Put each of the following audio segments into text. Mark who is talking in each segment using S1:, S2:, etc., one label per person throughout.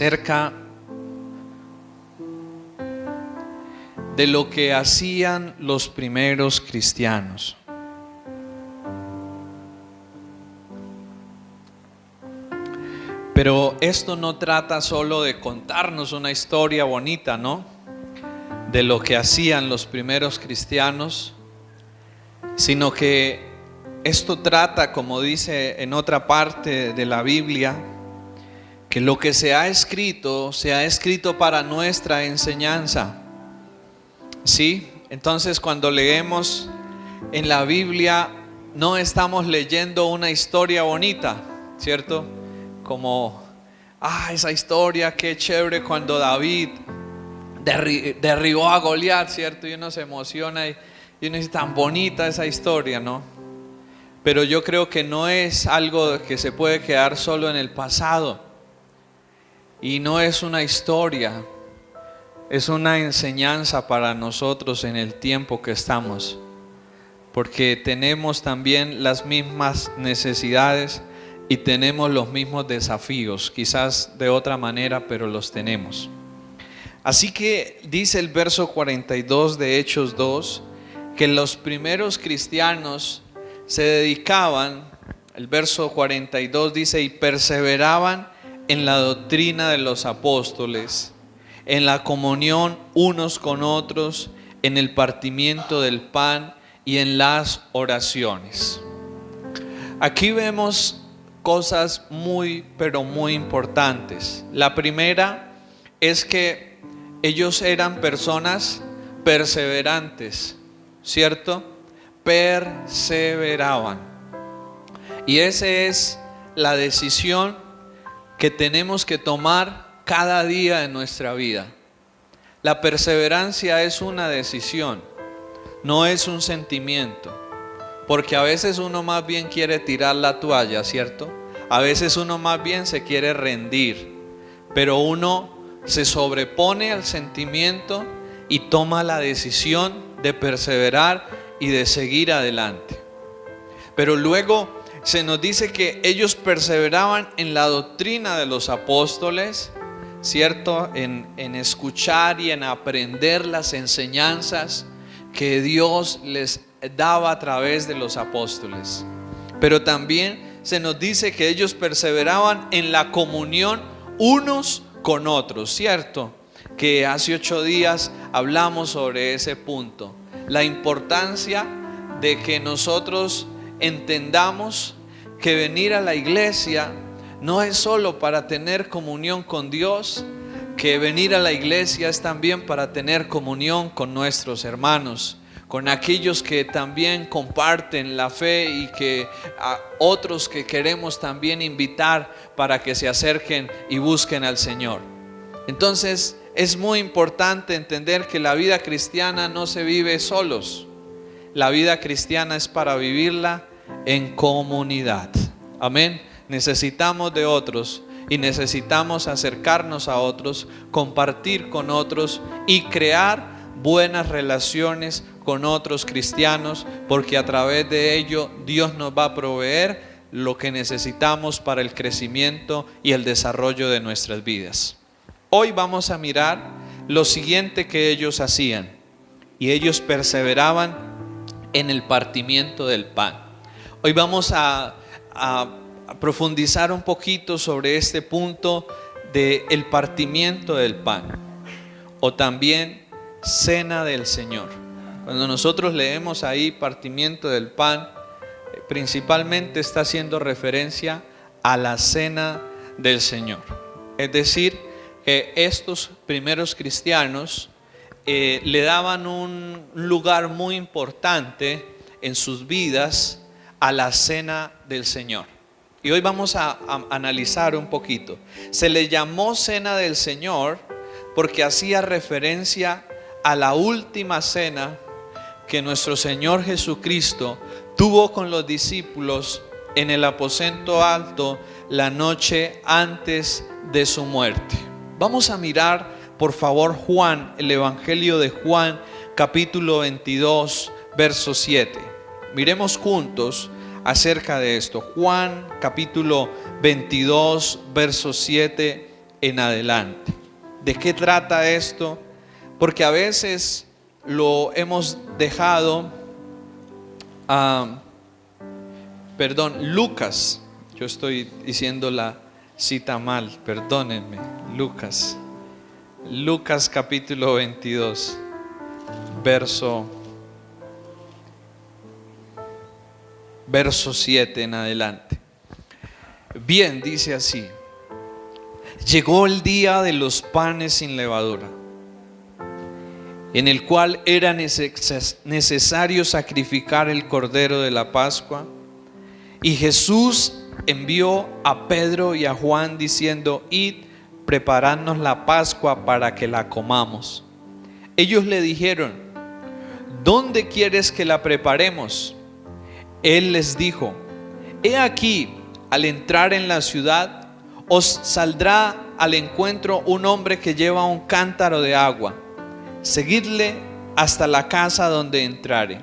S1: acerca de lo que hacían los primeros cristianos. Pero esto no trata solo de contarnos una historia bonita, ¿no? De lo que hacían los primeros cristianos, sino que esto trata, como dice en otra parte de la Biblia, que lo que se ha escrito para nuestra enseñanza. ¿Sí? Entonces, cuando leemos en la Biblia, no estamos leyendo una historia bonita, ¿cierto? Como, esa historia, qué chévere cuando David derribó a Goliat, ¿cierto? Y uno se emociona y uno dice, tan bonita esa historia, ¿no? Pero yo creo que no es algo que se puede quedar solo en el pasado. Y no es una historia, es una enseñanza para nosotros en el tiempo que estamos. Porque tenemos también las mismas necesidades y tenemos los mismos desafíos, quizás de otra manera, pero los tenemos. Así que dice el verso 42 de Hechos 2, que los primeros cristianos se dedicaban, el verso 42 dice, y perseveraban en la doctrina de los apóstoles, en la comunión unos con otros, en el partimiento del pan y en las oraciones. Aquí vemos cosas muy, pero muy importantes. La primera es que ellos eran personas perseverantes, ¿cierto? Perseveraban. Y esa es la decisión que tenemos que tomar cada día de nuestra vida. La perseverancia es una decisión, no es un sentimiento. Porque a veces uno más bien quiere tirar la toalla, ¿cierto? A veces uno más bien se quiere rendir, pero uno se sobrepone al sentimiento y toma la decisión de perseverar y de seguir adelante. Pero luego se nos dice que ellos perseveraban en la doctrina de los apóstoles, ¿cierto? En escuchar y en aprender las enseñanzas que Dios les daba a través de los apóstoles. Pero también se nos dice que ellos perseveraban en la comunión unos con otros, ¿cierto? Que hace 8 días hablamos sobre ese punto. La importancia de que nosotros entendamos que venir a la iglesia no es solo para tener comunión con Dios, que venir a la iglesia es también para tener comunión con nuestros hermanos, con aquellos que también comparten la fe y que a otros que queremos también invitar para que se acerquen y busquen al Señor. Entonces es muy importante entender que la vida cristiana no se vive solos. La vida cristiana es para vivirla en comunidad. Amén. Necesitamos de otros y necesitamos acercarnos a otros, compartir con otros y crear buenas relaciones con otros cristianos, porque a través de ello Dios nos va a proveer lo que necesitamos para el crecimiento y el desarrollo de nuestras vidas. Hoy vamos a mirar lo siguiente que ellos hacían, y ellos perseveraban en el partimiento del pan. Hoy vamos a profundizar un poquito sobre este punto del partimiento del pan, o también cena del Señor. Cuando nosotros leemos ahí partimiento del pan, principalmente está haciendo referencia a la cena del Señor. Es decir, que estos primeros cristianos le daban un lugar muy importante en sus vidas a la cena del Señor. Y hoy vamos a analizar un poquito. Se le llamó cena del Señor porque hacía referencia a la última cena que nuestro Señor Jesucristo tuvo con los discípulos en el aposento alto la noche antes de su muerte. Vamos a mirar, por favor, Juan, el Evangelio de Juan, capítulo 22, verso 7. Miremos juntos acerca de esto. Juan, capítulo 22, verso 7, en adelante. ¿De qué trata esto? Porque a veces lo hemos dejado, Lucas, yo estoy diciendo la cita mal, perdónenme, Lucas capítulo 22, verso 7 en adelante. Bien, dice así: llegó el día de los panes sin levadura, en el cual era necesario sacrificar el cordero de la Pascua. Y Jesús envió a Pedro y a Juan diciendo: id, preparadnos la Pascua para que la comamos. Ellos le dijeron: ¿dónde quieres que la preparemos? Él les dijo: he aquí, al entrar en la ciudad, os saldrá al encuentro un hombre que lleva un cántaro de agua. Seguidle hasta la casa donde entrare.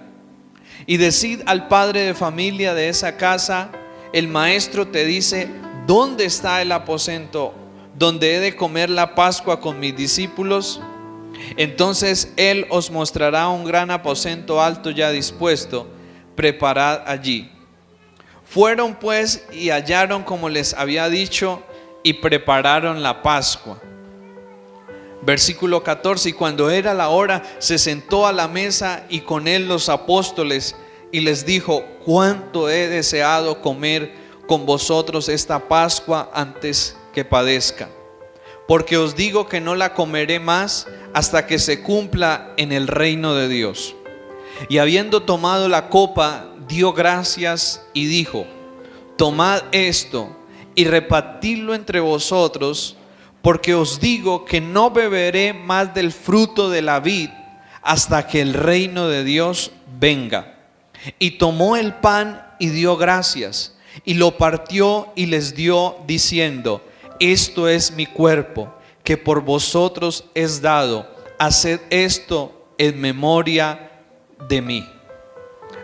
S1: Y decid al padre de familia de esa casa: el maestro te dice, ¿dónde está el aposento donde he de comer la Pascua con mis discípulos? Entonces él os mostrará un gran aposento alto ya dispuesto, preparad allí. Fueron pues y hallaron como les había dicho, y prepararon la Pascua. Versículo 14: y cuando era la hora, se sentó a la mesa y con él los apóstoles, y les dijo: cuánto he deseado comer con vosotros esta Pascua antes que padezca, porque os digo que no la comeré más hasta que se cumpla en el reino de Dios. Y habiendo tomado la copa, dio gracias y dijo: tomad esto y repartidlo entre vosotros, porque os digo que no beberé más del fruto de la vid hasta que el reino de Dios venga. Y tomó el pan y dio gracias, y lo partió y les dio, diciendo: esto es mi cuerpo, que por vosotros es dado. Haced esto en memoria de mí.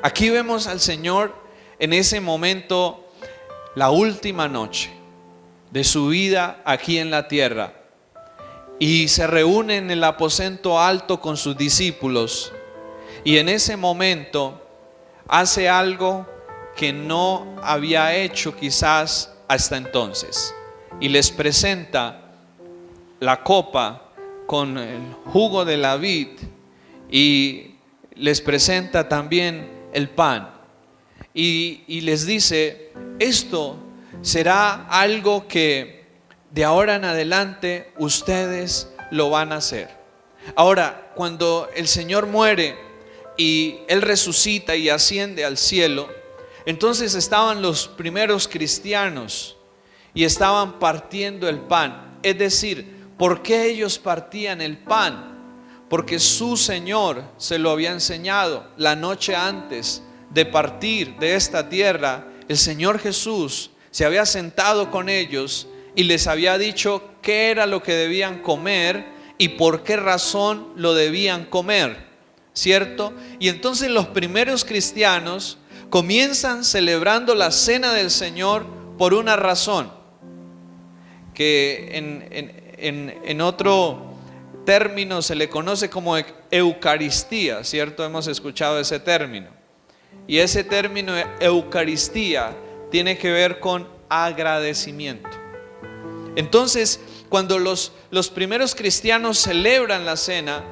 S1: Aquí vemos al Señor en ese momento, la última noche de su vida aquí en la tierra, y se reúne en el aposento alto con sus discípulos, y en ese momento hace algo que no había hecho quizás hasta entonces, y les presenta la copa con el jugo de la vid, y les presenta también el pan, y les dice: esto será algo que de ahora en adelante ustedes lo van a hacer. Ahora, cuando el Señor muere y Él resucita y asciende al cielo, entonces estaban los primeros cristianos y estaban partiendo el pan. Es decir, ¿por qué ellos partían el pan? Porque su Señor se lo había enseñado la noche antes de partir de esta tierra. El Señor Jesús se había sentado con ellos y les había dicho qué era lo que debían comer y por qué razón lo debían comer, ¿cierto? Y entonces los primeros cristianos comienzan celebrando la cena del Señor por una razón, que en otro término se le conoce como Eucaristía, ¿cierto? Hemos escuchado ese término. Y ese término Eucaristía tiene que ver con agradecimiento. Entonces, cuando los primeros cristianos celebran la cena,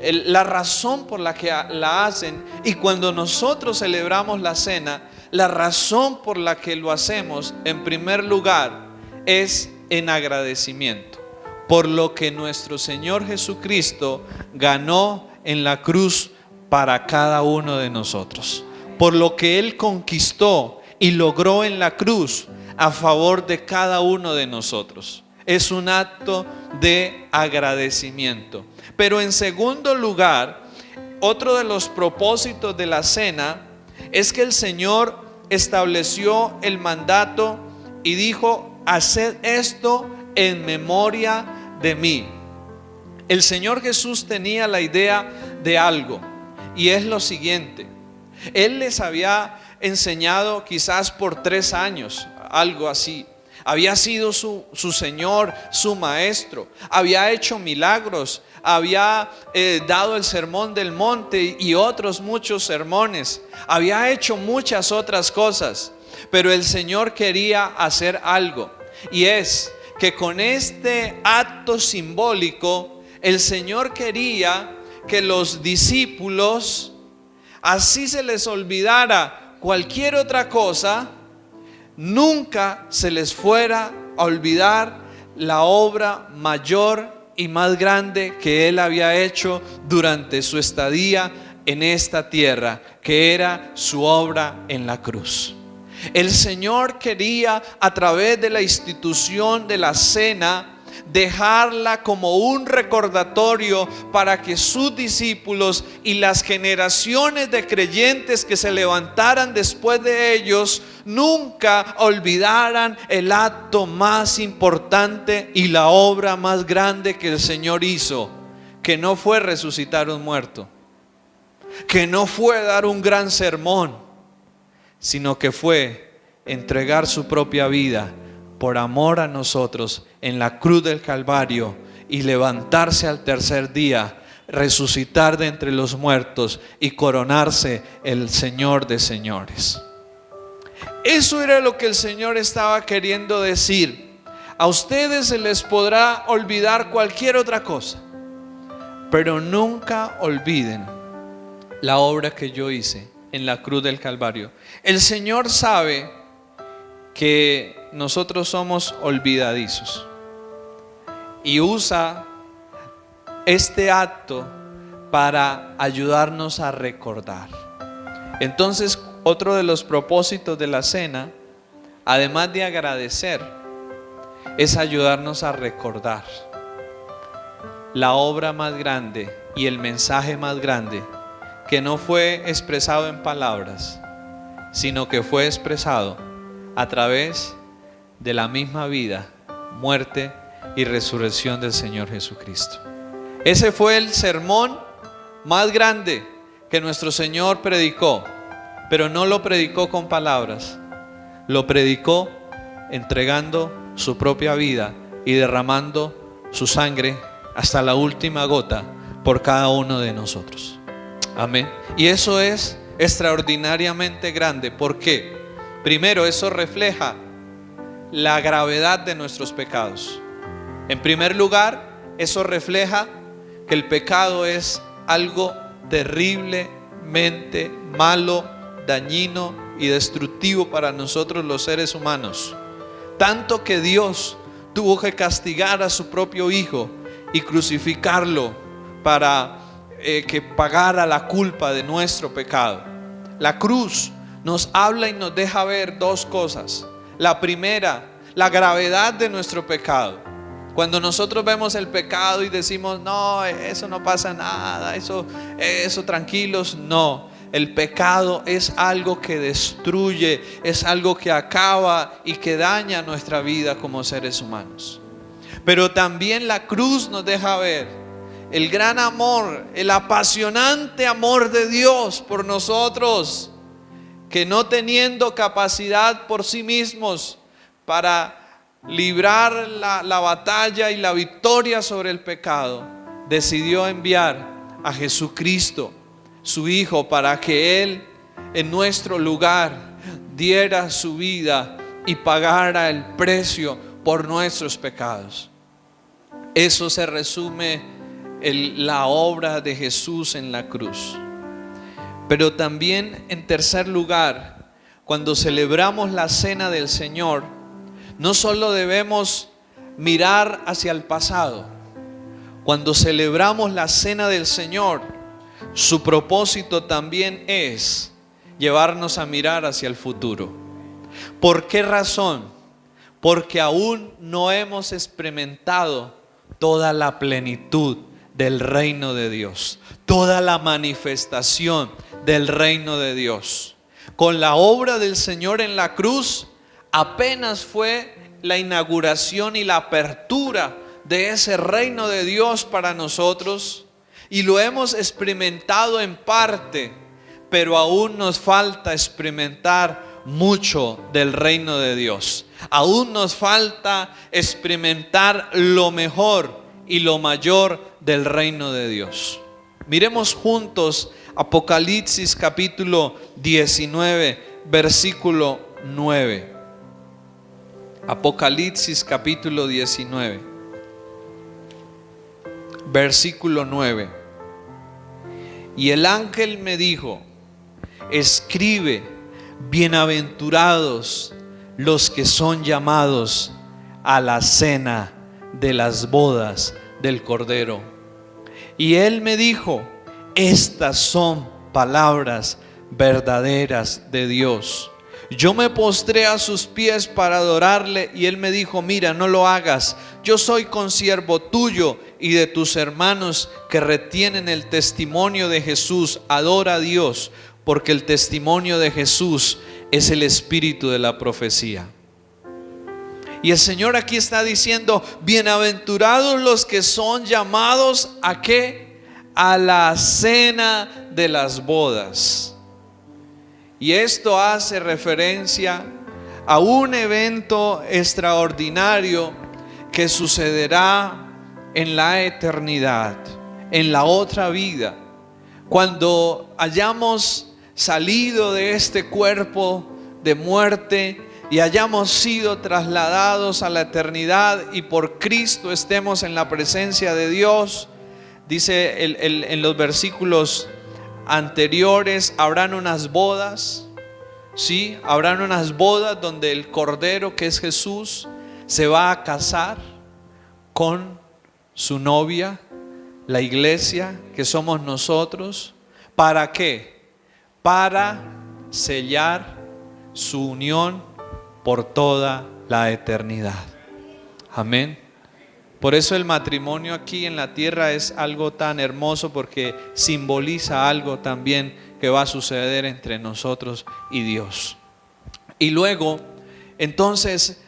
S1: la razón por la que la hacen, y cuando nosotros celebramos la cena, la razón por la que lo hacemos, en primer lugar, es en agradecimiento por lo que nuestro Señor Jesucristo ganó en la cruz para cada uno de nosotros, por lo que Él conquistó y logró en la cruz a favor de cada uno de nosotros. Es un acto de agradecimiento. Pero en segundo lugar, otro de los propósitos de la cena es que el Señor estableció el mandato y dijo: haced esto en memoria de mí. El Señor Jesús tenía la idea de algo, y es lo siguiente: Él les había enseñado quizás por 3 años, algo así, había sido su Señor, su Maestro, había hecho milagros, había dado el sermón del monte y otros muchos sermones, había hecho muchas otras cosas, pero el Señor quería hacer algo, y es que con este acto simbólico el Señor quería que los discípulos, así se les olvidara cualquier otra cosa, nunca se les fuera a olvidar la obra mayor y más grande que Él había hecho durante su estadía en esta tierra, que era su obra en la cruz. El Señor quería, a través de la institución de la cena, dejarla como un recordatorio para que sus discípulos y las generaciones de creyentes que se levantaran después de ellos nunca olvidaran el acto más importante y la obra más grande que el Señor hizo, que no fue resucitar un muerto, que no fue dar un gran sermón, sino que fue entregar su propia vida por amor a nosotros en la cruz del Calvario y levantarse al tercer día, resucitar de entre los muertos y coronarse el Señor de señores. Eso era lo que el Señor estaba queriendo decir. A ustedes se les podrá olvidar cualquier otra cosa, pero nunca olviden la obra que yo hice en la cruz del Calvario. El Señor sabe que nosotros somos olvidadizos y usa este acto para ayudarnos a recordar. Entonces, otro de los propósitos de la cena, además de agradecer, es ayudarnos a recordar la obra más grande y el mensaje más grande, que no fue expresado en palabras, sino que fue expresado a través de la misma vida, muerte y resurrección del Señor Jesucristo. Ese fue el sermón más grande que nuestro Señor predicó, pero no lo predicó con palabras, lo predicó entregando su propia vida y derramando su sangre hasta la última gota por cada uno de nosotros. Amén. Y eso es extraordinariamente grande. ¿Por qué? Primero, eso refleja la gravedad de nuestros pecados. En primer lugar, eso refleja que el pecado es algo terriblemente malo, dañino y destructivo para nosotros los seres humanos. Tanto que Dios tuvo que castigar a su propio Hijo y crucificarlo para que pagara la culpa de nuestro pecado. La cruz nos habla y nos deja ver dos cosas. La primera, la gravedad de nuestro pecado. Cuando nosotros vemos el pecado y decimos, no, eso no pasa nada, eso tranquilos, no. El pecado es algo que destruye, es algo que acaba y que daña nuestra vida como seres humanos. Pero también la cruz nos deja ver el gran amor, el apasionante amor de Dios por nosotros, que no teniendo capacidad por sí mismos para librar la batalla y la victoria sobre el pecado, decidió enviar a Jesucristo, su Hijo, para que Él en nuestro lugar diera su vida y pagara el precio por nuestros pecados. Eso se resume en la obra de Jesús en la cruz. Pero también, en tercer lugar, cuando celebramos la cena del Señor, no solo debemos mirar hacia el pasado. Cuando celebramos la cena del Señor, su propósito también es llevarnos a mirar hacia el futuro. ¿Por qué razón? Porque aún no hemos experimentado toda la plenitud del reino de Dios, toda la manifestación del reino de Dios. Con la obra del Señor en la cruz, apenas fue la inauguración y la apertura de ese reino de Dios para nosotros, y lo hemos experimentado en parte, pero aún nos falta experimentar mucho del reino de Dios. Aún nos falta experimentar lo mejor y lo mayor del reino de Dios. Miremos juntos Apocalipsis capítulo 19, versículo 9. Apocalipsis capítulo 19, versículo 9. Y el ángel me dijo: escribe, bienaventurados los que son llamados a la cena de las bodas del Cordero. Y él me dijo: estas son palabras verdaderas de Dios. Yo me postré a sus pies para adorarle, y él me dijo: mira, no lo hagas. Yo soy consiervo tuyo y de tus hermanos que retienen el testimonio de Jesús. Adora a Dios, porque el testimonio de Jesús es el espíritu de la profecía. Y el Señor aquí está diciendo: bienaventurados los que son llamados ¿a qué? A la cena de las bodas. Y esto hace referencia a un evento extraordinario que sucederá en la eternidad, en la otra vida, cuando hayamos salido de este cuerpo de muerte y hayamos sido trasladados a la eternidad y por Cristo estemos en la presencia de Dios. Dice en los versículos anteriores, habrán unas bodas, ¿sí? Habrán unas bodas donde el Cordero, que es Jesús, se va a casar con su novia, la iglesia, que somos nosotros. ¿Para qué? Para sellar su unión por toda la eternidad. Amén. Por eso el matrimonio aquí en la tierra es algo tan hermoso, porque simboliza algo también que va a suceder entre nosotros y Dios. Y luego, entonces,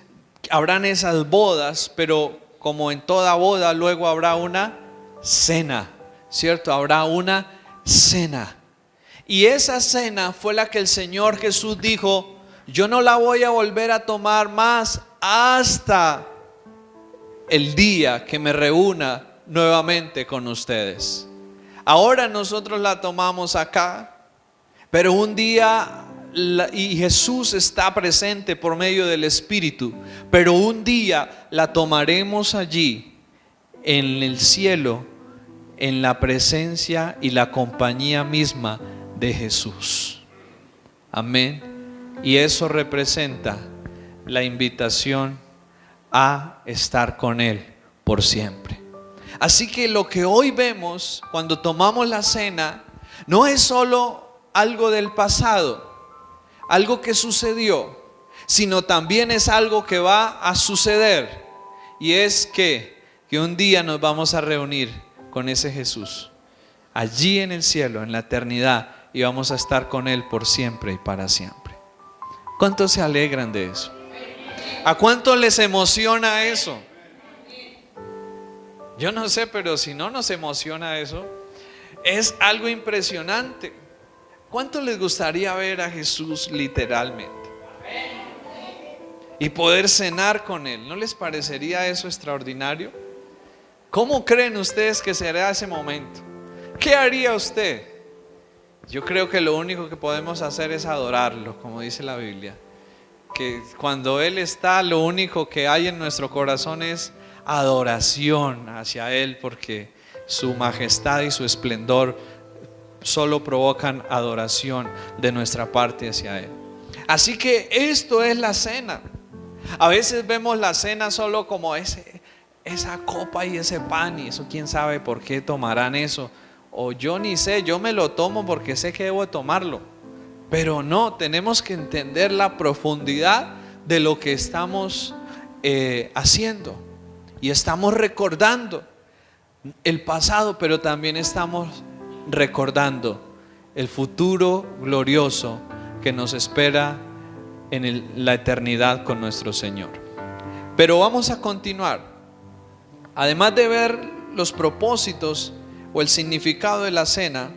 S1: habrán esas bodas, pero como en toda boda, luego habrá una cena, ¿cierto? Habrá una cena. Y esa cena fue la que el Señor Jesús dijo: yo no la voy a volver a tomar más hasta el día que me reúna nuevamente con ustedes. Ahora nosotros la tomamos acá, pero un día, y Jesús está presente por medio del Espíritu, pero un día la tomaremos allí en el cielo, en la presencia y la compañía misma de Jesús. Amén. Y eso representa la invitación a estar con Él por siempre. Así que lo que hoy vemos cuando tomamos la cena no es solo algo del pasado, algo que sucedió, sino también es algo que va a suceder. Y es que un día nos vamos a reunir con ese Jesús allí en el cielo, en la eternidad, y vamos a estar con Él por siempre y para siempre. ¿Cuántos se alegran de eso? ¿A cuánto les emociona eso? Yo no sé, pero si no nos emociona eso, es algo impresionante. ¿Cuánto les gustaría ver a Jesús literalmente? Y poder cenar con Él. ¿No les parecería eso extraordinario? ¿Cómo creen ustedes que será ese momento? ¿Qué haría usted? Yo creo que lo único que podemos hacer es adorarlo, como dice la Biblia. Que cuando Él está, lo único que hay en nuestro corazón es adoración hacia Él, porque su majestad y su esplendor solo provocan adoración de nuestra parte hacia Él. Así que esto es la cena. A veces vemos la cena solo como esa copa y ese pan, y eso quién sabe por qué tomarán eso, o yo ni sé, yo me lo tomo porque sé que debo tomarlo. Pero no, tenemos que entender la profundidad de lo que estamos haciendo. Y estamos recordando el pasado, pero también estamos recordando el futuro glorioso que nos espera en la eternidad con nuestro Señor. Pero vamos a continuar. Además de ver los propósitos o el significado de la cena,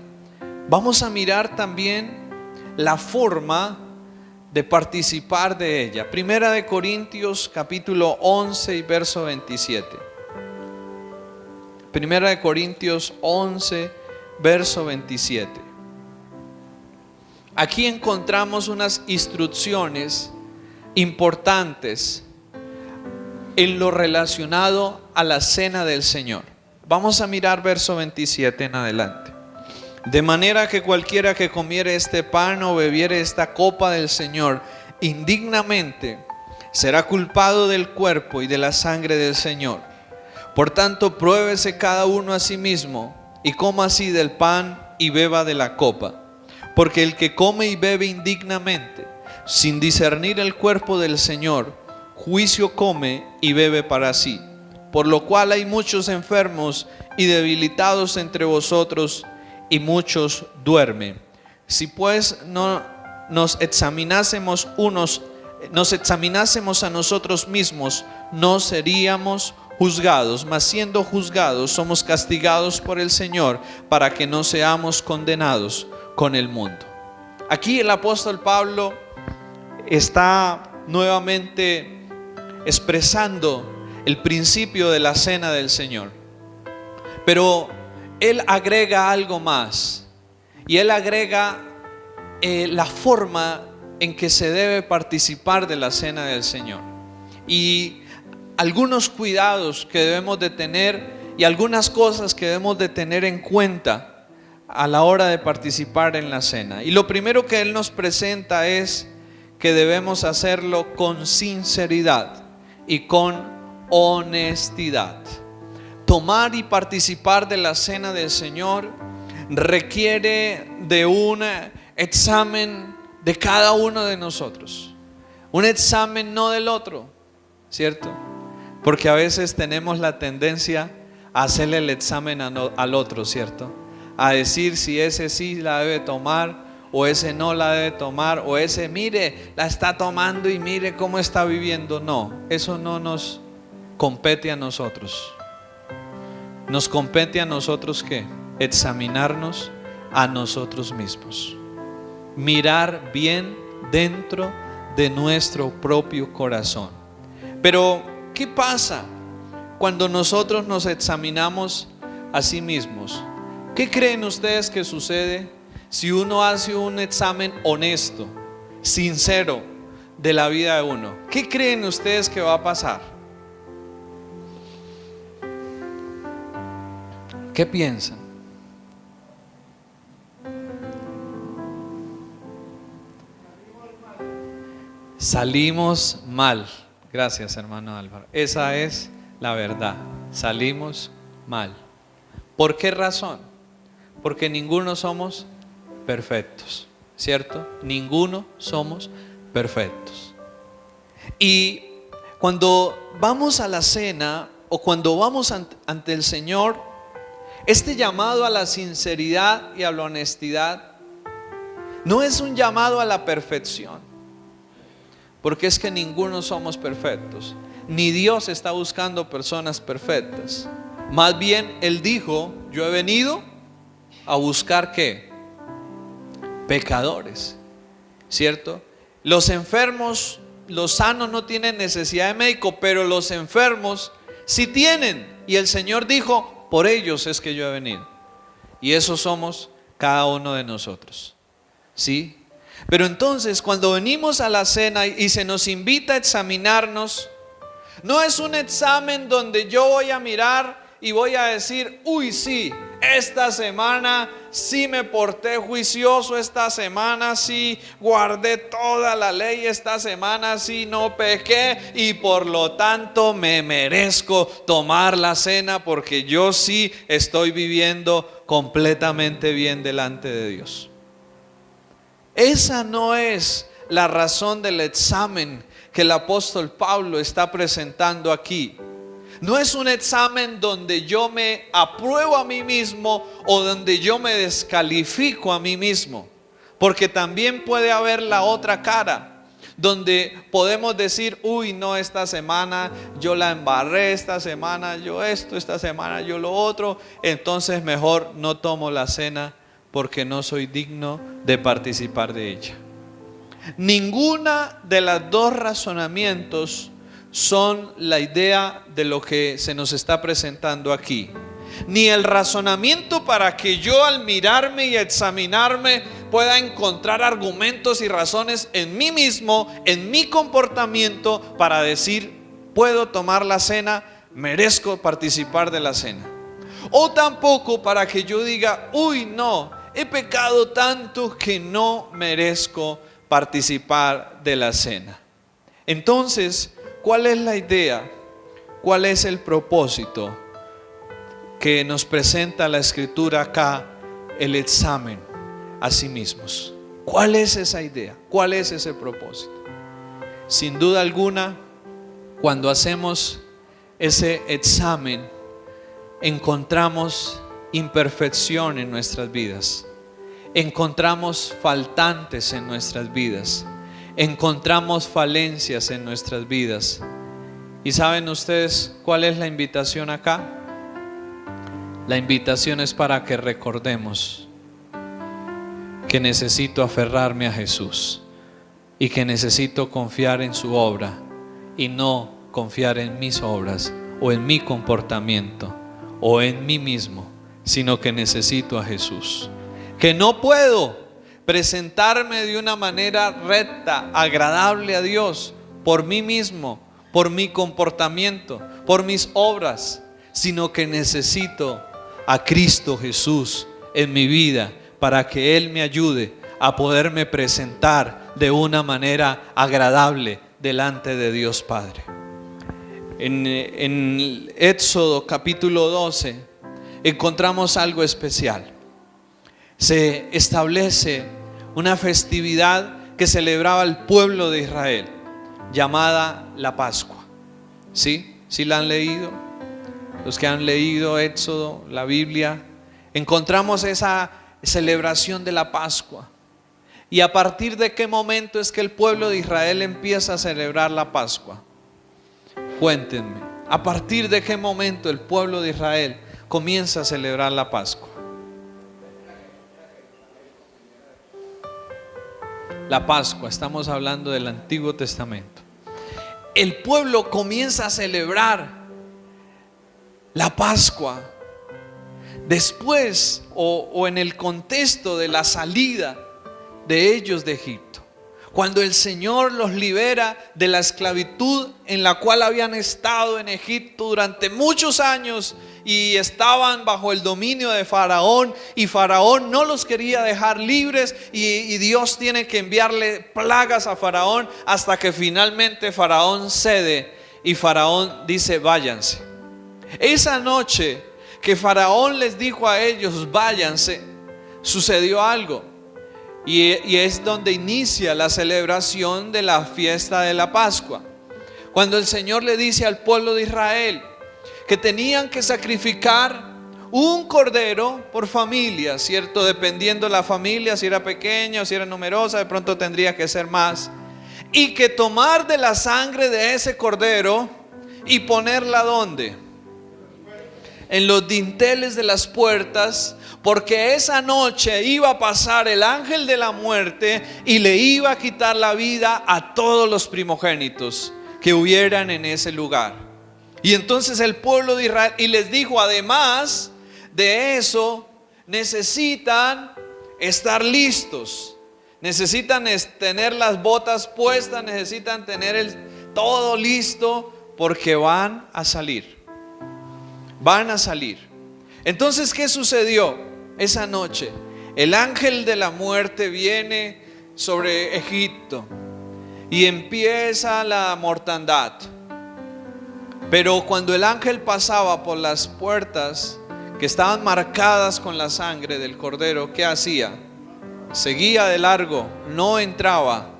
S1: vamos a mirar también la forma de participar de ella. Primera de Corintios capítulo 11 y verso 27. Primera de Corintios 11, verso 27. Aquí encontramos unas instrucciones importantes en lo relacionado a la cena del Señor. Vamos a mirar verso 27 en adelante. De manera que cualquiera que comiere este pan o bebiere esta copa del Señor indignamente será culpado del cuerpo y de la sangre del Señor. Por tanto, pruébese cada uno a sí mismo y coma así del pan y beba de la copa. Porque el que come y bebe indignamente, sin discernir el cuerpo del Señor, juicio come y bebe para sí. Por lo cual hay muchos enfermos y debilitados entre vosotros, y muchos duermen. Si pues no nos examinásemos a nosotros mismos, no seríamos juzgados, mas siendo juzgados somos castigados por el Señor, para que no seamos condenados con el mundo. Aquí el apóstol Pablo está nuevamente expresando el principio de la cena del Señor, pero él agrega algo más, y él agrega la forma en que se debe participar de la cena del Señor, y algunos cuidados que debemos de tener, y algunas cosas que debemos de tener en cuenta a la hora de participar en la cena. Y lo primero que él nos presenta es que debemos hacerlo con sinceridad y con honestidad. Tomar y participar de la cena del Señor requiere de un examen de cada uno de nosotros, un examen no del otro, ¿cierto? Porque a veces tenemos la tendencia a hacerle el examen al otro, ¿cierto? A decir si ese sí la debe tomar o ese no la debe tomar, o ese mire la está tomando y mire cómo está viviendo. No, eso no nos compete a nosotros. Nos compete a nosotros ¿qué? Examinarnos a nosotros mismos, mirar bien dentro de nuestro propio corazón. Pero ¿qué pasa cuando nosotros nos examinamos a sí mismos? ¿Qué creen ustedes que sucede si uno hace un examen honesto, sincero de la vida de uno? ¿Qué creen ustedes que va a pasar? ¿Qué piensan? Salimos mal. Gracias, hermano Álvaro. Esa es la verdad. Salimos mal. ¿Por qué razón? Porque ninguno somos perfectos, ¿cierto? Ninguno somos perfectos. Y cuando vamos a la cena o cuando vamos ante el Señor, este llamado a la sinceridad y a la honestidad no es un llamado a la perfección, porque es que ninguno somos perfectos, ni Dios está buscando personas perfectas. Más bien Él dijo: yo he venido a buscar ¿qué? Pecadores, ¿cierto? Los enfermos, los sanos no tienen necesidad de médico, pero los enfermos sí tienen, y el Señor dijo: por ellos es que yo he venido. Y eso somos cada uno de nosotros, ¿sí? Pero entonces cuando venimos a la cena y se nos invita a examinarnos, no es un examen donde yo voy a mirar y voy a decir: uy, sí, esta semana sí me porté juicioso, esta semana sí guardé toda la ley, esta semana sí no pequé, y por lo tanto me merezco tomar la cena porque yo sí estoy viviendo completamente bien delante de Dios. Esa no es la razón del examen que el apóstol Pablo está presentando aquí. No es un examen donde yo me apruebo a mí mismo o donde yo me descalifico a mí mismo, porque también puede haber la otra cara, donde podemos decir: uy, no, esta semana yo la embarré, esta semana yo esto, esta semana yo lo otro, entonces mejor no tomo la cena porque no soy digno de participar de ella. Ninguna de las dos razonamientos son la idea de lo que se nos está presentando aquí. Ni el razonamiento para que yo al mirarme y examinarme pueda encontrar argumentos y razones en mí mismo, en mi comportamiento, para decir, puedo tomar la cena, merezco participar de la cena. O tampoco para que yo diga, uy, no, he pecado tanto que no merezco participar de la cena. Entonces, ¿cuál es la idea? ¿Cuál es el propósito que nos presenta la Escritura acá? El examen a sí mismos. ¿Cuál es esa idea? ¿Cuál es ese propósito? Sin duda alguna, cuando hacemos ese examen, encontramos imperfección en nuestras vidas, encontramos faltantes en nuestras vidas, encontramos falencias en nuestras vidas. ¿Y saben ustedes cuál es la invitación acá? La invitación es para que recordemos que necesito aferrarme a Jesús y que necesito confiar en su obra y no confiar en mis obras o en mi comportamiento o en mí mismo, sino que necesito a Jesús. Que no puedo presentarme de una manera recta, agradable a Dios por mí mismo, por mi comportamiento, por mis obras, sino que necesito a Cristo Jesús en mi vida para que Él me ayude a poderme presentar de una manera agradable delante de Dios Padre. En Éxodo capítulo 12 encontramos algo especial. Se establece una festividad que celebraba el pueblo de Israel, llamada la Pascua. ¿Sí? ¿Sí la han leído? Los que han leído Éxodo, la Biblia, encontramos esa celebración de la Pascua. ¿Y a partir de qué momento es que el pueblo de Israel empieza a celebrar la Pascua? Cuéntenme, ¿a partir de qué momento el pueblo de Israel comienza a celebrar la Pascua? La Pascua, estamos hablando del Antiguo Testamento. El pueblo comienza a celebrar la Pascua después o en el contexto de la salida de ellos de Egipto, cuando el Señor los libera de la esclavitud en la cual habían estado en Egipto durante muchos años y estaban bajo el dominio de Faraón, y Faraón no los quería dejar libres, y Dios tiene que enviarle plagas a Faraón hasta que finalmente Faraón cede y Faraón dice, váyanse. Esa noche que Faraón les dijo a ellos, váyanse, sucedió algo. Y es donde inicia la celebración de la fiesta de la Pascua. Cuando el Señor le dice al pueblo de Israel que tenían que sacrificar un cordero por familia, ¿cierto? Dependiendo la familia, si era pequeña o si era numerosa, de pronto tendría que ser más. Y que tomar de la sangre de ese cordero y ponerla ¿dónde? En los dinteles de las puertas, porque esa noche iba a pasar el ángel de la muerte y le iba a quitar la vida a todos los primogénitos que hubieran en ese lugar. Y entonces el pueblo de Israel, y les dijo, además de eso, necesitan estar listos, necesitan tener las botas puestas, necesitan tener todo listo, porque van a salir. Van a salir. Entonces, ¿qué sucedió esa noche? El ángel de la muerte viene sobre Egipto y empieza la mortandad. Pero cuando el ángel pasaba por las puertas que estaban marcadas con la sangre del cordero, ¿qué hacía? Seguía de largo, no entraba,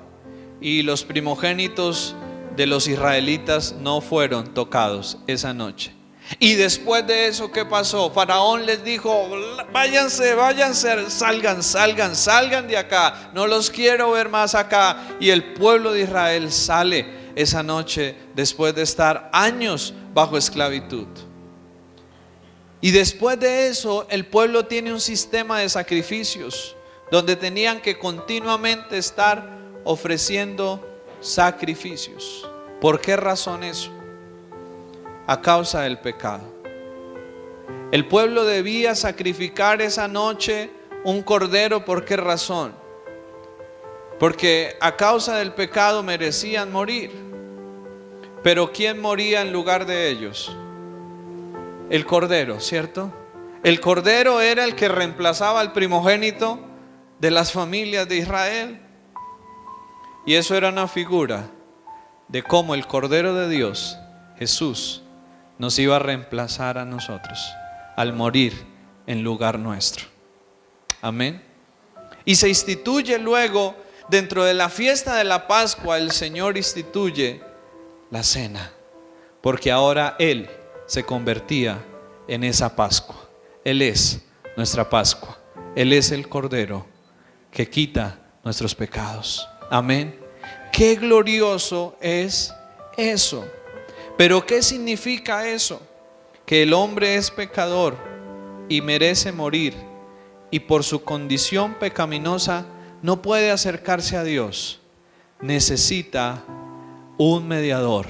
S1: y los primogénitos de los israelitas no fueron tocados esa noche. Y después de eso, ¿qué pasó? Faraón les dijo, váyanse, salgan de acá, no los quiero ver más acá. Y el pueblo de Israel sale esa noche después de estar años bajo esclavitud. Y después de eso, el pueblo tiene un sistema de sacrificios donde tenían que continuamente estar ofreciendo sacrificios. ¿Por qué razón eso? A causa del pecado. El pueblo debía sacrificar esa noche un cordero. ¿Por qué razón? Porque a causa del pecado merecían morir. Pero ¿quién moría en lugar de ellos? El cordero, ¿cierto? El cordero era el que reemplazaba al primogénito de las familias de Israel. Y eso era una figura de cómo el Cordero de Dios, Jesús, nos iba a reemplazar a nosotros al morir en lugar nuestro. Amén. Y se instituye luego, dentro de la fiesta de la Pascua, el Señor instituye la cena, porque ahora Él se convertía en esa Pascua. Él es nuestra Pascua. Él es el Cordero que quita nuestros pecados. Amén. Qué glorioso es eso. Pero ¿qué significa eso? Que el hombre es pecador y merece morir, y por su condición pecaminosa no puede acercarse a Dios. Necesita un mediador,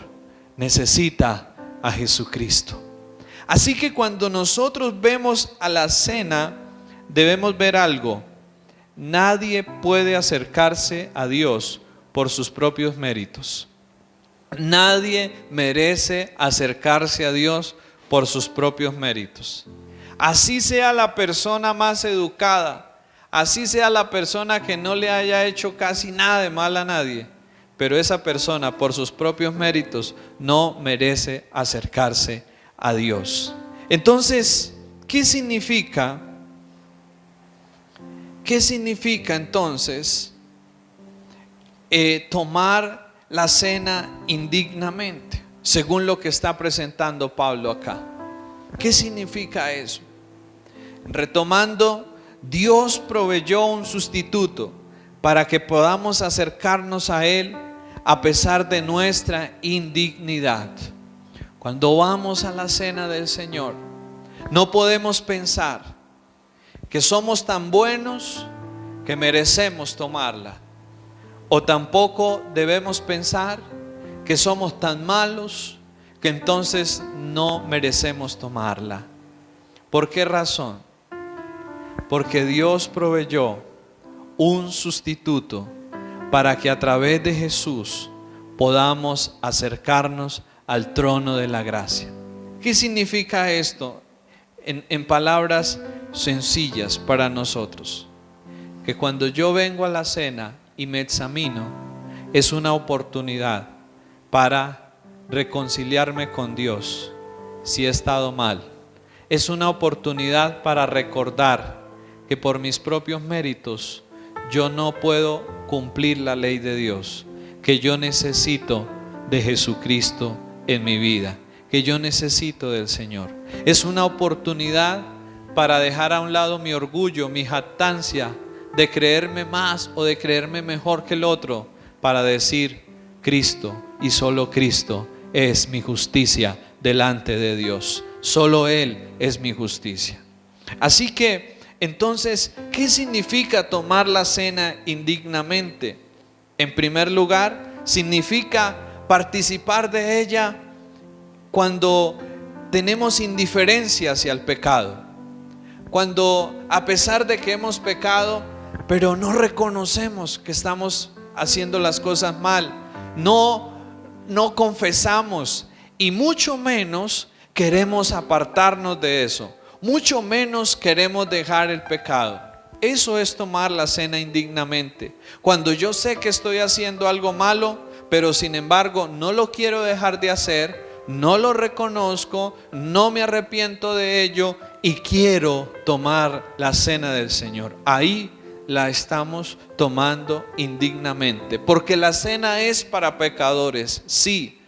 S1: necesita a Jesucristo. Así que cuando nosotros vemos a la cena, debemos ver algo. Nadie puede acercarse a Dios por sus propios méritos. Nadie merece acercarse a Dios por sus propios méritos. Así sea la persona más educada, así sea la persona que no le haya hecho casi nada de mal a nadie, pero esa persona por sus propios méritos no merece acercarse a Dios. Entonces, ¿qué significa entonces tomar la cena indignamente, según lo que está presentando Pablo acá? ¿Qué significa eso? Retomando, Dios proveyó un sustituto para que podamos acercarnos a Él a pesar de nuestra indignidad. Cuando vamos a la cena del Señor, no podemos pensar que somos tan buenos que merecemos tomarla, o tampoco debemos pensar que somos tan malos que entonces no merecemos tomarla. ¿Por qué razón? Porque Dios proveyó un sustituto para que a través de Jesús podamos acercarnos al trono de la gracia. ¿Qué significa esto en palabras sencillas para nosotros? Que cuando yo vengo a la cena y me examino, es una oportunidad para reconciliarme con Dios si he estado mal. Es una oportunidad para recordar que por mis propios méritos yo no puedo cumplir la ley de Dios, que yo necesito de Jesucristo en mi vida, que yo necesito del Señor. Es una oportunidad para dejar a un lado mi orgullo, mi jactancia de creerme más o de creerme mejor que el otro, para decir: Cristo y solo Cristo es mi justicia delante de Dios. Solo Él es mi justicia. Así que entonces, ¿qué significa tomar la cena indignamente? En primer lugar, significa participar de ella cuando tenemos indiferencia hacia el pecado. Cuando, a pesar de que hemos pecado, pero no reconocemos que estamos haciendo las cosas mal, no confesamos, y mucho menos queremos apartarnos de eso, mucho menos queremos dejar el pecado. Eso es tomar la cena indignamente. Cuando yo sé que estoy haciendo algo malo, pero sin embargo no lo quiero dejar de hacer, no lo reconozco, no me arrepiento de ello y quiero tomar la cena del Señor. Ahí la estamos tomando indignamente, porque la cena es para pecadores, sí.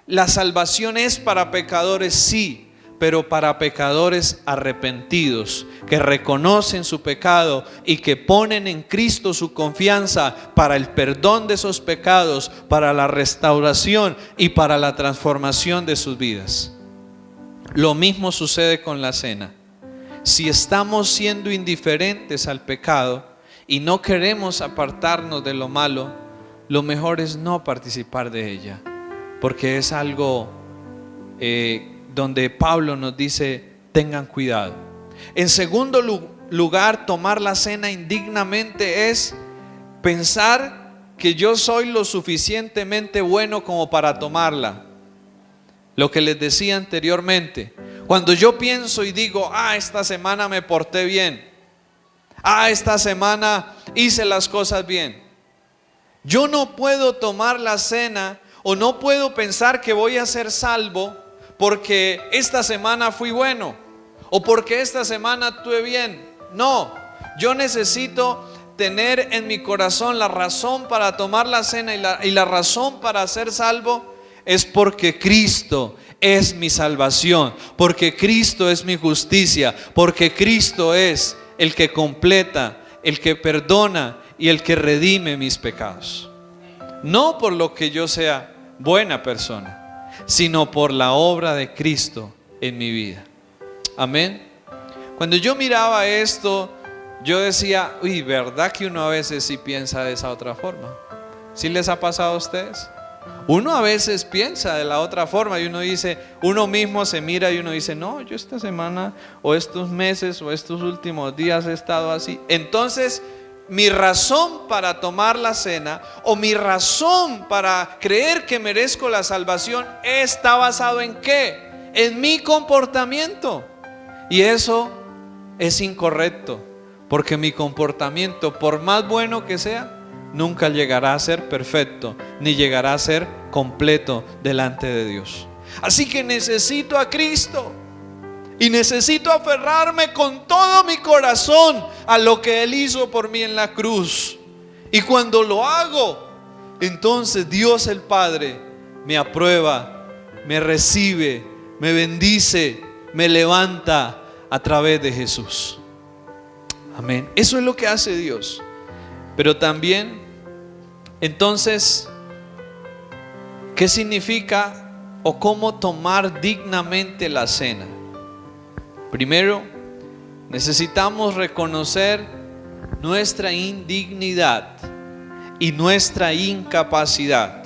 S1: La salvación es para pecadores, sí, pero para pecadores arrepentidos, que reconocen su pecado y que ponen en Cristo su confianza para el perdón de esos pecados, para la restauración y para la transformación de sus vidas. Lo mismo sucede con la cena. Si estamos siendo indiferentes al pecado y no queremos apartarnos de lo malo, lo mejor es no participar de ella, porque es algo donde Pablo nos dice, tengan cuidado. En segundo lugar, tomar la cena indignamente es pensar que yo soy lo suficientemente bueno como para tomarla. Lo que les decía anteriormente, cuando yo pienso y digo, esta semana me porté bien, esta semana hice las cosas bien, yo no puedo tomar la cena o no puedo pensar que voy a ser salvo porque esta semana fui bueno o porque esta semana actué bien. No, yo necesito tener en mi corazón la razón para tomar la cena y la razón para ser salvo es porque Cristo es mi salvación, porque Cristo es mi justicia, porque Cristo es el que completa, el que perdona y el que redime mis pecados. No por lo que yo sea buena persona, sino por la obra de Cristo en mi vida. Amén. Cuando yo miraba esto, yo decía, ¿verdad que uno a veces sí piensa de esa otra forma? ¿Sí les ha pasado a ustedes? Uno a veces piensa de la otra forma y uno dice, uno mismo se mira y uno dice, no, yo esta semana o estos meses o estos últimos días he estado así. Entonces, mi razón para tomar la cena o mi razón para creer que merezco la salvación está basado ¿en qué? En mi comportamiento. Y eso es incorrecto, porque mi comportamiento, por más bueno que sea, nunca llegará a ser perfecto, ni llegará a ser completo delante de Dios. Así que necesito a Cristo y necesito aferrarme con todo mi corazón a lo que Él hizo por mí en la cruz. Y cuando lo hago, entonces Dios el Padre me aprueba, me recibe, me bendice, me levanta a través de Jesús. Amén. Eso es lo que hace Dios. Pero también, entonces, ¿qué significa o cómo tomar dignamente la cena? Primero, necesitamos reconocer nuestra indignidad y nuestra incapacidad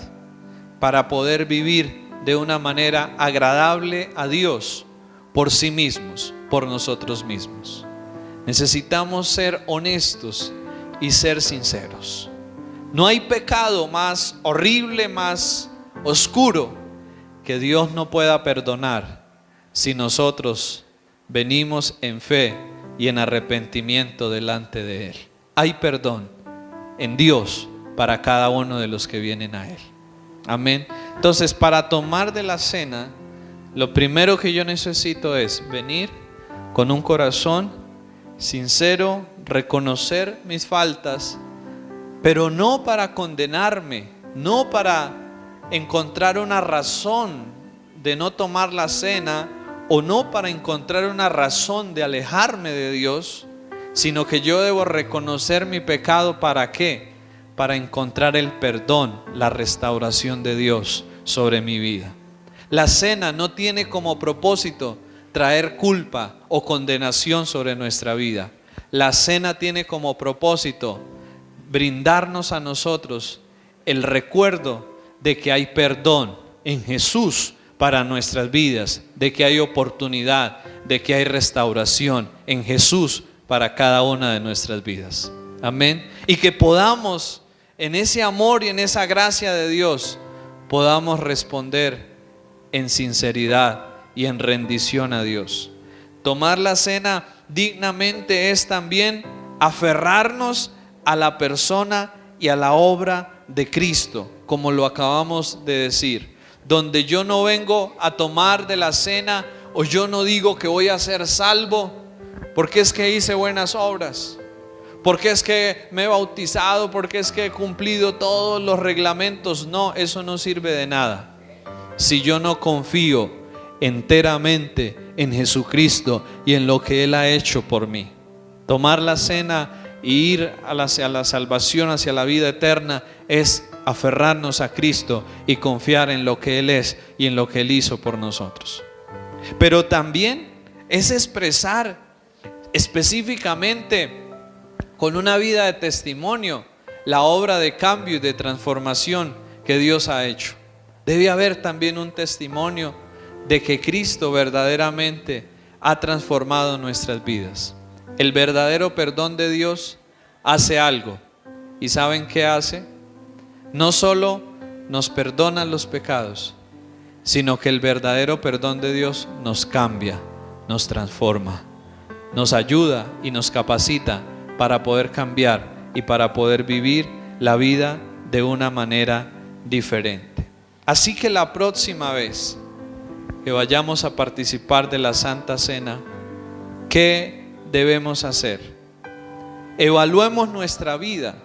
S1: para poder vivir de una manera agradable a Dios por sí mismos, por nosotros mismos. Necesitamos ser honestos y ser sinceros. No hay pecado más horrible, más oscuro que Dios no pueda perdonar si nosotros venimos en fe y en arrepentimiento delante de Él. Hay perdón en Dios para cada uno de los que vienen a Él. Amén. Entonces, para tomar de la cena, lo primero que yo necesito es venir con un corazón sincero, reconocer mis faltas, pero no para condenarme, no para encontrar una razón de no tomar la cena o no para encontrar una razón de alejarme de Dios, sino que yo debo reconocer mi pecado. ¿Para qué? Para encontrar el perdón, la restauración de Dios sobre mi vida. La cena no tiene como propósito traer culpa o condenación sobre nuestra vida. La cena tiene como propósito brindarnos a nosotros el recuerdo de que hay perdón en Jesús para nuestras vidas, de que hay oportunidad, de que hay restauración en Jesús para cada una de nuestras vidas. Amén. Y que podamos, en ese amor y en esa gracia de Dios, podamos responder en sinceridad y en rendición a Dios. Tomar la cena dignamente es también aferrarnos a la persona y a la obra de Cristo, como lo acabamos de decir, donde yo no vengo a tomar de la cena o yo no digo que voy a ser salvo porque es que hice buenas obras, porque es que me he bautizado, porque es que he cumplido todos los reglamentos. No, eso no sirve de nada si yo no confío enteramente en Jesucristo y en lo que Él ha hecho por mí. Tomar la cena e ir hacia la salvación, hacia la vida eterna, es aferrarnos a Cristo y confiar en lo que Él es y en lo que Él hizo por nosotros. Pero también es expresar específicamente con una vida de testimonio la obra de cambio y de transformación que Dios ha hecho. Debe haber también un testimonio de que Cristo verdaderamente ha transformado nuestras vidas. El verdadero perdón de Dios hace algo. ¿Y saben qué hace? No solo nos perdona los pecados, sino que el verdadero perdón de Dios nos cambia, nos transforma, nos ayuda y nos capacita para poder cambiar y para poder vivir la vida de una manera diferente. Así que la próxima vez que vayamos a participar de la Santa Cena, ¿qué debemos hacer? Evaluemos nuestra vida,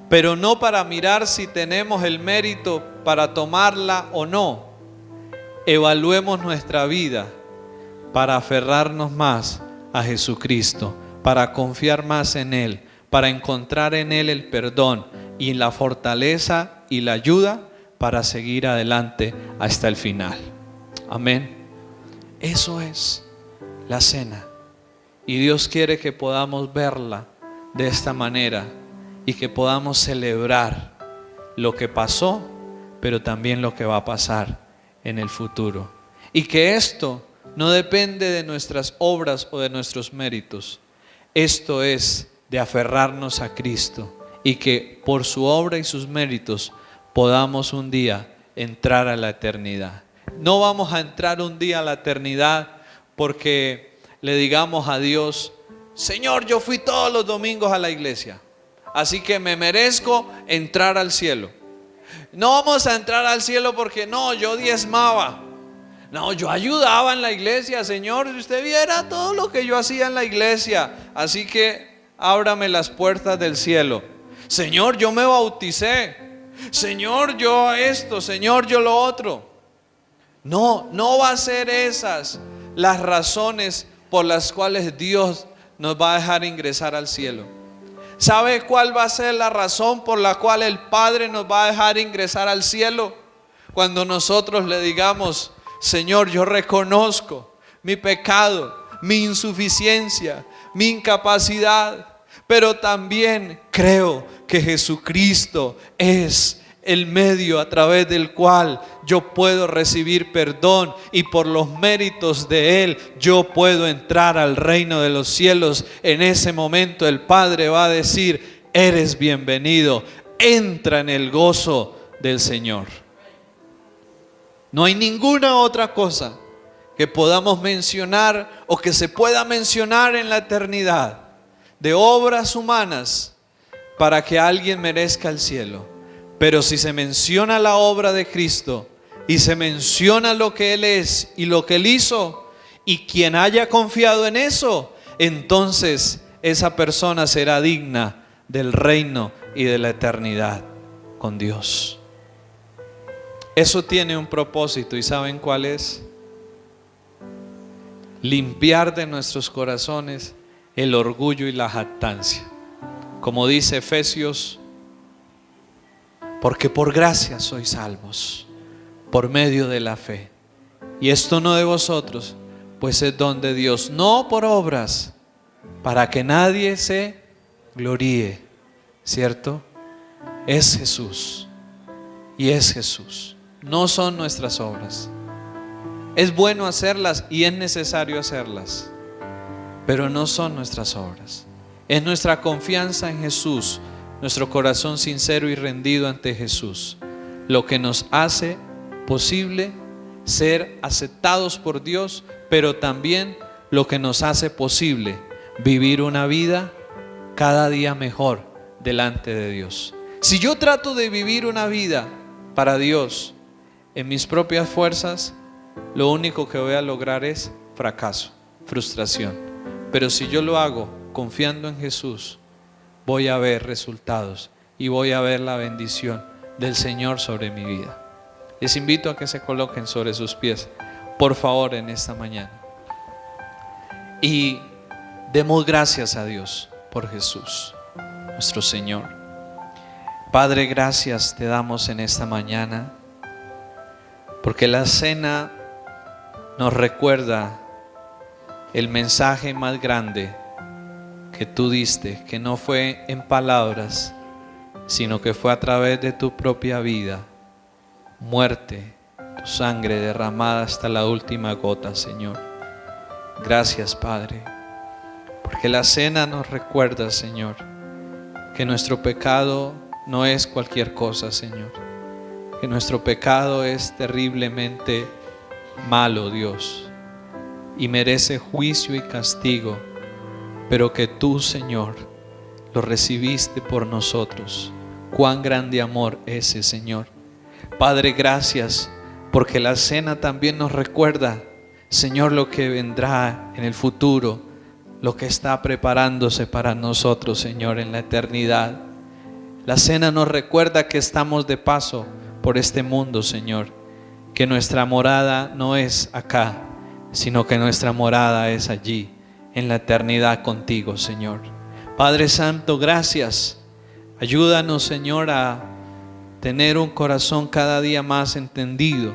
S1: pero no para mirar si tenemos el mérito para tomarla o no. Evaluemos nuestra vida para aferrarnos más a Jesucristo, para confiar más en Él, para encontrar en Él el perdón y la fortaleza y la ayuda para seguir adelante hasta el final. Amén. Eso es la cena. Y Dios quiere que podamos verla de esta manera y que podamos celebrar lo que pasó, pero también lo que va a pasar en el futuro. Y que esto no depende de nuestras obras o de nuestros méritos. Esto es de aferrarnos a Cristo y que por su obra y sus méritos podamos un día entrar a la eternidad. No vamos a entrar un día a la eternidad porque le digamos a Dios: Señor, yo fui todos los domingos a la iglesia, así que me merezco entrar al cielo. No vamos a entrar al cielo porque no, yo diezmaba. No, yo ayudaba en la iglesia. Señor, si usted viera todo lo que yo hacía en la iglesia, así que ábrame las puertas del cielo. Señor, yo me bauticé. Señor, yo esto. Señor, yo lo otro. No, no va a ser esas las razones por las cuales Dios nos va a dejar ingresar al cielo. ¿Sabe cuál va a ser la razón por la cual el Padre nos va a dejar ingresar al cielo? Cuando nosotros le digamos: Señor, yo reconozco mi pecado, mi insuficiencia, mi incapacidad, pero también creo que Jesucristo es el medio a través del cual yo puedo recibir perdón, y por los méritos de Él yo puedo entrar al reino de los cielos. En ese momento el Padre va a decir: eres bienvenido, entra en el gozo del Señor. No hay ninguna otra cosa que podamos mencionar o que se pueda mencionar en la eternidad de obras humanas para que alguien merezca el cielo. Pero si se menciona la obra de Cristo y se menciona lo que Él es y lo que Él hizo, y quien haya confiado en eso, entonces esa persona será digna del reino y de la eternidad con Dios. Eso tiene un propósito, ¿y saben cuál es? Limpiar de nuestros corazones el orgullo y la jactancia. Como dice Efesios: porque por gracia sois salvos, por medio de la fe. Y esto no de vosotros, pues es don de Dios, no por obras, para que nadie se gloríe. ¿Cierto? Es Jesús. Y es Jesús. No son nuestras obras. Es bueno hacerlas y es necesario hacerlas, pero no son nuestras obras. Es nuestra confianza en Jesús, nuestro corazón sincero y rendido ante Jesús, lo que nos hace posible ser aceptados por Dios, pero también lo que nos hace posible vivir una vida cada día mejor delante de Dios. Si yo trato de vivir una vida para Dios en mis propias fuerzas, lo único que voy a lograr es fracaso, frustración. Pero si yo lo hago confiando en Jesús, voy a ver resultados y voy a ver la bendición del Señor sobre mi vida. Les invito a que se coloquen sobre sus pies, por favor, en esta mañana. Y demos gracias a Dios por Jesús, nuestro Señor. Padre, gracias te damos en esta mañana, porque la cena nos recuerda el mensaje más grande que tú diste, que no fue en palabras, sino que fue a través de tu propia vida, muerte, tu sangre derramada hasta la última gota, Señor. Gracias, Padre, porque la cena nos recuerda, Señor, que nuestro pecado no es cualquier cosa, Señor, que nuestro pecado es terriblemente malo, Dios, y merece juicio y castigo, pero que tú, Señor, lo recibiste por nosotros. Cuán grande amor ese, Señor. Padre, gracias, porque la cena también nos recuerda, Señor, lo que vendrá en el futuro, lo que está preparándose para nosotros, Señor, en la eternidad. La cena nos recuerda que estamos de paso por este mundo, Señor, que nuestra morada no es acá, sino que nuestra morada es allí, en la eternidad contigo, Señor. Padre Santo, gracias. Ayúdanos, Señor, a tener un corazón cada día más entendido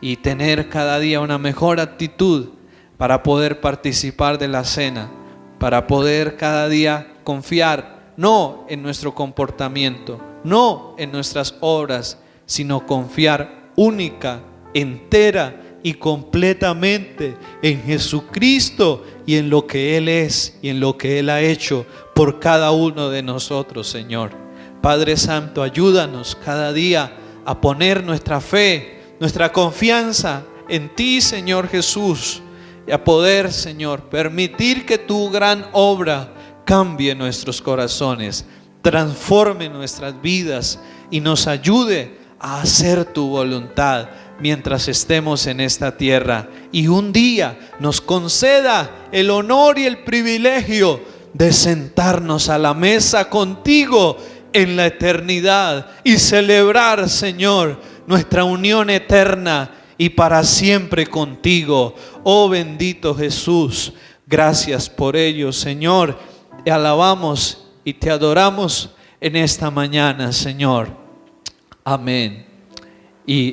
S1: y tener cada día una mejor actitud para poder participar de la cena, para poder cada día confiar no en nuestro comportamiento, no en nuestras obras, sino confiar única, entera y completamente en Jesucristo y en lo que Él es y en lo que Él ha hecho por cada uno de nosotros, Señor. Padre Santo, ayúdanos cada día a poner nuestra fe, nuestra confianza en ti, Señor Jesús, y a poder, Señor, permitir que tu gran obra cambie nuestros corazones, transforme nuestras vidas y nos ayude a hacer tu voluntad mientras estemos en esta tierra, y un día nos conceda el honor y el privilegio de sentarnos a la mesa contigo en la eternidad y celebrar, Señor, nuestra unión eterna y para siempre contigo. Oh bendito Jesús, gracias por ello, Señor. Te alabamos y te adoramos en esta mañana, Señor. Amén. Y